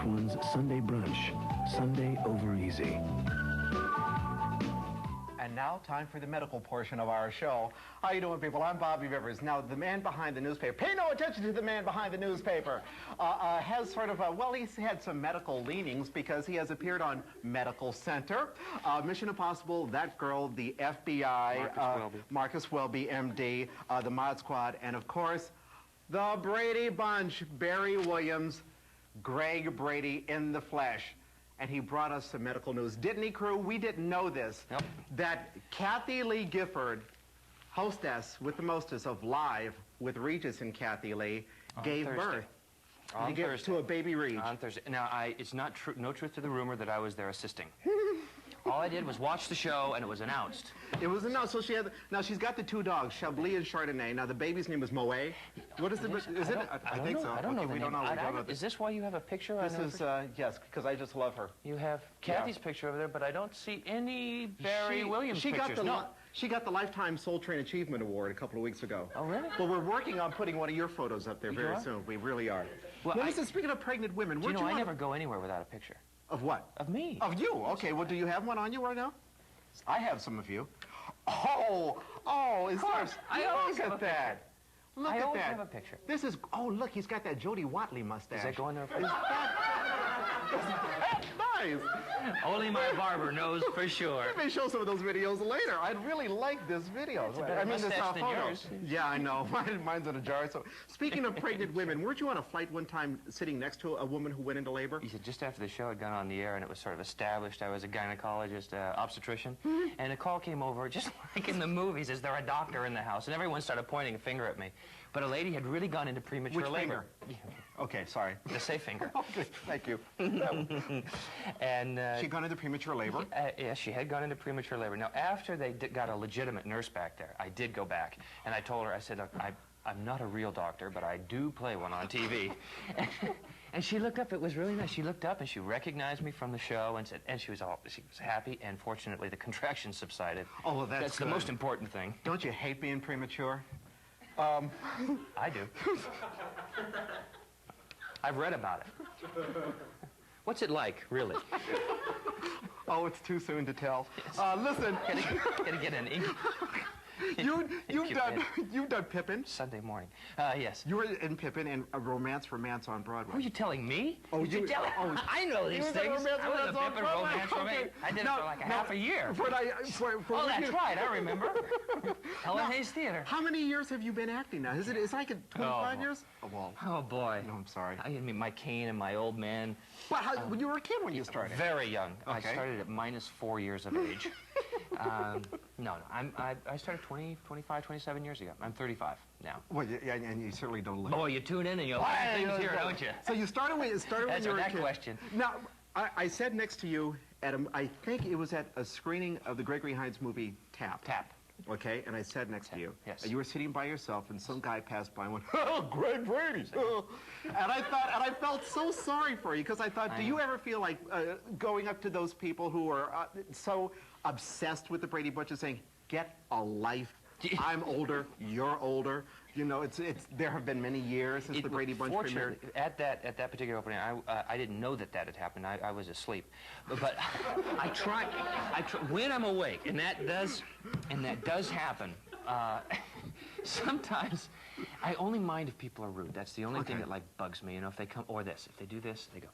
VH1's Sunday Brunch, Sunday Over Easy. And now, time for the medical portion of our show. How you doing, people? I'm Bobby Rivers. Now, the man behind the newspaper, pay no attention to the man behind the newspaper, has sort of, well, he's had some medical leanings because he has appeared on Medical Center, Mission Impossible, That Girl, the FBI, Marcus Welby, MD, the Mod Squad, and, of course, the Brady Bunch, Barry Williams, Greg Brady in the flesh. And he brought us some medical news. Didn't he, crew? We didn't know this. Yep. That Kathy Lee Gifford, hostess with the mostess of Live with Regis and Kathy Lee, gave birth to a baby Reg. On Thursday. Now, it's not true. No truth to the rumor that I was there assisting. All I did was watch the show, and it was announced. It was announced. So she had. Now she's got the two dogs, Chablis and Chardonnay. Now the baby's name is Moet. What is the? Is it? I think so. I don't know. We don't know. Is this why you have a picture? This is yes, because I just love her. You have Kathy's picture over there, but I don't see any Barry Williams pictures. She got the Lifetime Soul Train Achievement Award a couple of weeks ago. Oh, really? Well, we're working on putting one of your photos up there very soon. We really are. Well, listen, speaking of pregnant women, do you know I never go anywhere without a picture. Of what? Of me. Of you? Okay. Well, do you have one on you right now? I have some of you. Oh, is there? Look at that. Look at that. I always have a picture. This is, oh, look, he's got that Jody Watley mustache. Does that go in there? That's nice. Only my barber knows for sure. Let me show some of those videos later. I'd really like this video. It's a better mustache than yours. Yeah, I know. Mine's in a jar. So, speaking of pregnant women, weren't you on a flight one time sitting next to a woman who went into labor? He said just after the show had gone on the air and it was sort of established I was a gynecologist, obstetrician, and a call came over, just like in the movies, is there a doctor in the house? And everyone started pointing a finger at me. But a lady had really gone into premature labor. Finger? Okay, sorry. The safe finger. Okay, thank you. And she'd gone into premature labor? Yes, she had gone into premature labor. Now, after they got a legitimate nurse back there, I did go back. And I told her, I said, I'm not a real doctor, but I do play one on TV. And she looked up. It was really nice. She looked up and she recognized me from the show and said, and she was happy. And fortunately, the contractions subsided. Oh, well, that's the most important thing. Don't you hate being premature? I do. I've read about it. What's it like, really? Oh, it's too soon to tell. Listen. Gotta get an ink. You've done Pippin. Sunday morning. Yes. You were in Pippin and a Romance on Broadway. Who are you telling me? Oh, you telling? Oh, I know these things. I was a Pippin romance. I did it for like half a year. Oh, that's right. I remember. Helen Hayes Theater. How many years have you been acting now? Is it like 25 years? Oh, well. Oh, boy. No, I'm sorry. I mean, my cane and my old man. Well, when you were a kid when you started? Very young. Okay. I started at -4 years of age. No. I started 25, 27 years ago. I'm 35 now. Well, yeah, and you certainly don't look. Boy, you tune in and you learn things here, don't you? So you started when you were a kid. That's that question. Now, I sat next to you at I think it was at a screening of the Gregory Hines movie Tap. Okay, and I sat next to you. Yes. And you were sitting by yourself, and some guy passed by and went, "Oh, Greg Brady." And I felt so sorry for you because I thought, do you ever feel like going up to those people who are so obsessed with the Brady Bunch and saying, "Get a life. I'm older. You're older." You know, there have been many years since the Brady Bunch premiered. At that particular opening, I didn't know that had happened. I was asleep, but I try when I'm awake, and that does happen. Sometimes I only mind if people are rude. That's the only thing that like bugs me. You know, if they come if they do this, they go.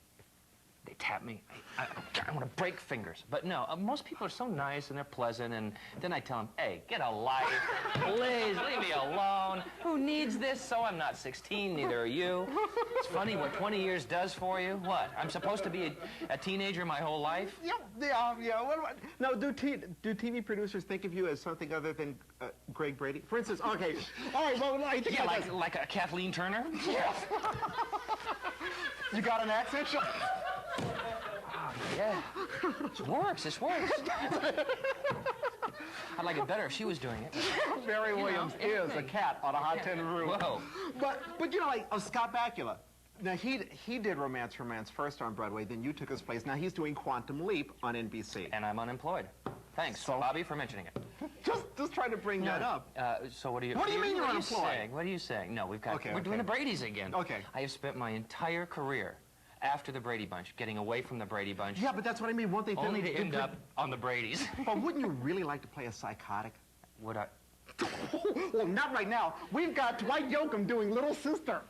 They tap me. I want to break fingers. But no, most people are so nice and they're pleasant, and then I tell them, hey, get a life. Please, leave me alone. Who needs this? So I'm not 16, neither are you. It's funny what 20 years does for you. What? I'm supposed to be a teenager my whole life? Yeah. Now, do TV producers think of you as something other than Greg Brady? For instance, okay. All right, well, I think like a Kathleen Turner? Yes. You got an accent? Yeah. This works. I'd like it better if she was doing it. Barry Williams is a cat on a hot tin roof. Whoa. But you know, like Scott Bakula. Now, he did Romance first on Broadway, then you took his place. Now he's doing Quantum Leap on NBC. And I'm unemployed. Thanks, Bobby, for mentioning it. Just trying to bring that up. So what do you... What do you mean you're unemployed? What are you saying? No, we're doing the Bradys again. Okay. I have spent my entire career after the Brady Bunch, getting away from the Brady Bunch. Yeah, but that's what I mean. Won't they Only to end up on the Brady's. But wouldn't you really like to play a psychotic? Would I? Well, not right now. We've got Dwight Yoakam doing Little Sister.